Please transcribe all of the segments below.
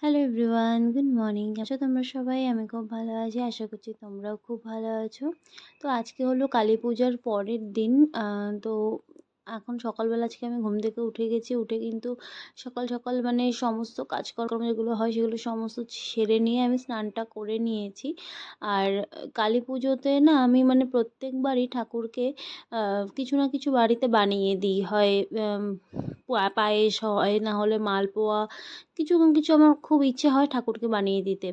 Hello everyone, good morning. আছো তোমরা সবাই? আমি খুব ভালো আছি, আশা করছি তোমরাও খুব ভালো আছো। তো আজকে হলো কালী পূজার পরের দিন। তো এখন সকালবেলা আজকে আমি ঘুম থেকে উঠে গেছি। উঠে কিন্তু সকাল সকাল মানে সমস্ত কাজকর্ম যেগুলো হয় সেগুলো সমস্ত সেরে নিয়ে আমি স্নানটা করে নিয়েছি। আর কালী পুজোতে না আমি মানে প্রত্যেকবারই ঠাকুরকে কিছু না কিছু বাড়িতে বানিয়ে দিই। হয় পায়েস, হয় না হলে মালপোয়া, কিছু না কিছু আমার খুব ইচ্ছে হয় ঠাকুরকে বানিয়ে দিতে।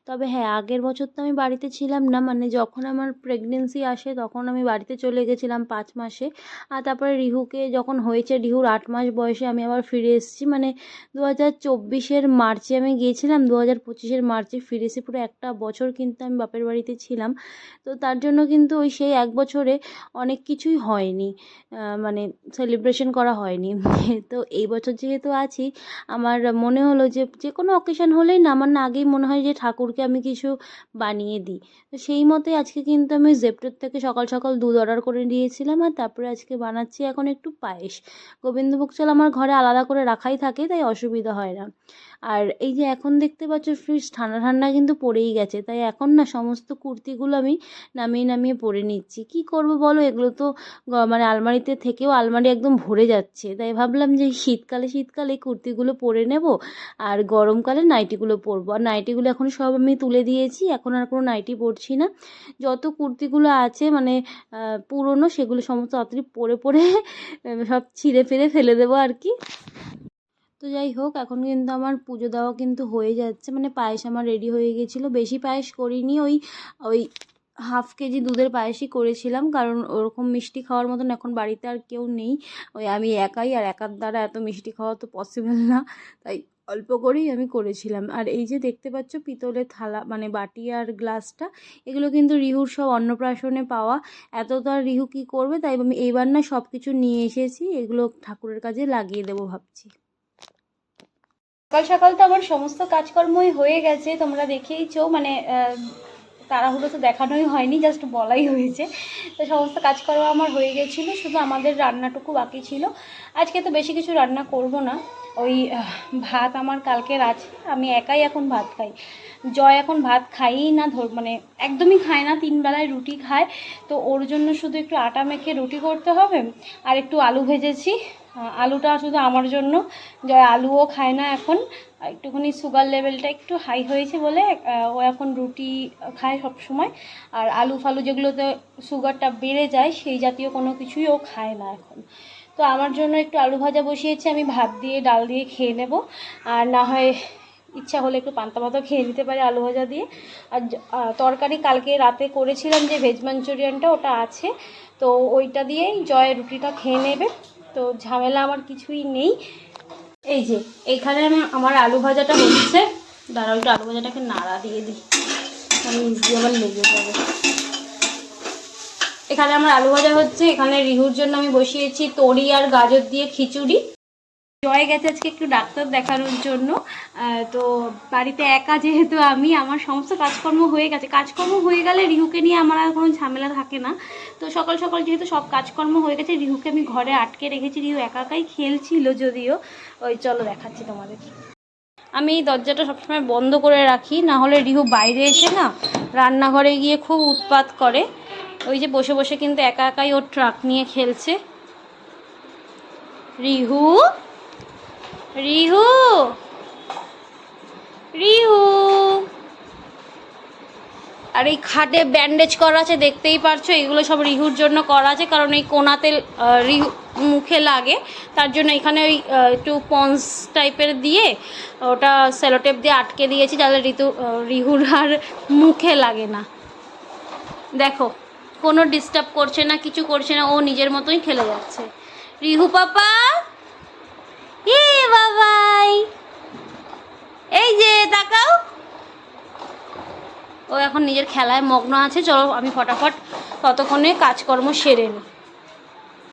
তবে হ্যাঁ, আগের বছর তো আমি বাড়িতে ছিলাম না, মানে যখন আমার প্রেগনেন্সি আসে তখন আমি বাড়িতে চলে গেছিলাম 5 মাসে। আর তারপরে রিহুকে যখন হয়েছে, রিহুর 8 মাস বয়সে আমি আবার ফিরে এসেছি। মানে 2024-এর মার্চে আমি গিয়েছিলাম, 2025-এর মার্চে ফিরে এসে পুরো একটা বছর কিন্তু আমি বাপের বাড়িতে ছিলাম। তো তার জন্য কিন্তু ওই সেই এক বছরে অনেক কিছুই হয়নি, মানে সেলিব্রেশন করা হয়নি। তো এই বছর যেহেতু আছি, আমার মনে হলো যে যে কোনো অকেশান হলেই না আমার না আগেই মনে হয় যে ঠাকুরকে আমি কিছু বানিয়ে দিই। তো সেই মতোই আজকে কিন্তু আমি জেপ্টোর থেকে সকাল সকাল দুধ অর্ডার করে দিয়েছিলাম, আর তারপরে আজকে বানাচ্ছি এখন একটু পায়েস। গোবিন্দভোগ চাল আমার ঘরে আলাদা করে রাখাই থাকে, তাই অসুবিধা হয় না। আর এই যে এখন দেখতে পাচ্ছ ফ্রিজ ঠান্ডা ঠান্ডা কিন্তু পড়েই গেছে, তাই এখন না সমস্ত কুর্তিগুলো আমি নামিয়ে নামিয়ে পরে নিচ্ছি। কি করব বলো, এগুলো তো মানে আলমারিতে থেকেও আলমারি একদম ভরে যাচ্ছে, তাই ভাবলাম যে শীতকালে শীতকালে এই কুর্তিগুলো পরে নেব, আর গরমকালে নাইটিগুলো পরবো। আর নাইটিগুলো এখন সব আমি তুলে দিয়েছি, এখন আর কোনো নাইটি পরছি না। যত কুর্তিগুলো আছে মানে পুরনো, সেগুলো সমস্ত তাড়াতাড়ি পরে পরে সব ছিঁড়ে ফিরে ফেলে দেবো আর কি। তো যাই হোক, এখন কিন্তু আমার পুজো দেওয়া কিন্তু হয়ে যাচ্ছে, মানে পায়েস আমার রেডি হয়ে গেছিলো। বেশি পায়েস করিনি, ওই ওই 1/2 কেজি দুধের পায়েসই করেছিলাম, কারণ ওরকম মিষ্টি খাওয়ার মতন এখন বাড়িতে আর কেউ নেই। ওই আমি একাই, আর একার দ্বারা এত মিষ্টি খাওয়া তো পসিবল না, তাই অল্প করেই আমি করেছিলাম। আর এই যে দেখতে পাচ্ছ পিতলের থালা, মানে বাটি আর গ্লাসটা, এগুলো কিন্তু রিহুর সব অন্নপ্রাশনে পাওয়া। এত তো আর রিহু কী করবে, তাই আমি এইবার না সব কিছু নিয়ে এসেছি, এগুলো ঠাকুরের কাজে লাগিয়ে দেবো ভাবছি। সকাল সকাল তো আমার সমস্ত কাজকর্মই হয়ে গেছে, তোমরা দেখেইছো। মানে তাড়াহুড়ো তো দেখানোই হয়নি, জাস্ট বলাই হয়েছে। তো সমস্ত কাজকর্ম আমার হয়ে গেছিলো, শুধু আমাদের রান্নাটুকু বাকি ছিল। আজকে তো বেশি কিছু রান্না করব না, ওই ভাত আমার কালকের আছে, আমি একাই এখন ভাত খাই। জয় এখন ভাত খাইই না, মানে একদমই খায় না, 3 বেলায় রুটি খায়। তো ওর জন্য শুধু একটু আটা মেখে রুটি করতে হবে, আর একটু আলু ভেজেছি। আলুটা শুধু আমার জন্য, জয় আলুও খায় না এখন। একটুখানি সুগার লেভেলটা একটু হাই হয়েছে বলে ও এখন রুটি খায় সব সময়। আর আলু ফালু যেগুলোতে সুগারটা বেড়ে যায় সেই জাতীয় কোনো কিছুই ও খায় না এখন। তো আমার জন্য একটু আলু ভাজা বসিয়েছি, আমি ভাত দিয়ে ডাল দিয়ে খেয়ে নেব। আর না হয় ইচ্ছা হলে একটু পান্তা ভাতও খেয়ে নিতে পারি আলু ভাজা দিয়ে। আর তরকারি কালকে রাতে করেছিলাম যে ভেজ মাঞ্চুরিয়ানটা, ওটা আছে। তো ওইটা দিয়েই জয় রুটিটা খেয়ে নেবে, তো ঝামেলা আমার কিছুই নেই। এই যে এইখানে আমার আলু ভাজাটা হচ্ছে, দাঁড়াও একটু আলু ভাজাটাকে নাড়া দিয়ে দিই, আমি দিয়ে আবার লেগে যাবে। এখানে আমার আলু ভাজা হচ্ছে, এখানে রিহুর জন্য আমি বসিয়েছি তরি আর গাজর দিয়ে খিচুড়ি। জয় গেছে আজকে একটু ডাক্তার দেখানোর জন্য। তো বাড়িতে একা যেহেতু আমি, আমার সমস্ত কাজকর্ম হয়ে গেছে। কাজকর্ম হয়ে গেলে রিহুকে নিয়ে আমার আর কোনো ঝামেলা থাকে না। তো সকাল সকাল যেহেতু সব কাজকর্ম হয়ে গেছে, রিহুকে আমি ঘরে আটকে রেখেছি। রিহু একা একাই খেলছিল যদিও। ওই চলো দেখাচ্ছি তোমাদের। আমি এই দরজাটা সবসময় বন্ধ করে রাখি, না হলে রিহু বাইরে এসে না রান্নাঘরে গিয়ে খুব উৎপাত করে। ওই যে বসে বসে কিন্তু একা একাই ওর ট্রাক নিয়ে খেলছে। রিহু, রিহু, রিহু। আর এই খাটে ব্যান্ডেজ করা আছে, দেখতেই পারছো। এগুলো সব রিহুর জন্য করা আছে, কারণ এই কোনাতে রিহু মুখে লাগে, তার জন্য এখানে ওই একটু পন্স টাইপের দিয়ে ওটা সেলোটেপ দিয়ে আটকে দিয়েছি, তাহলে রিহুর আর মুখে লাগে না। দেখো, কোনো ডিস্টার্ব করছে না, কিছু করছে না, ও নিজের মতোই খেলে যাচ্ছে। রিহু পাপা, এ বাবাই, এই যে তাকাও। ও এখন নিজের খেলায় মগ্ন আছে। চলো আমি ফটাফট ততক্ষণে কাজকর্ম সেরে নিই।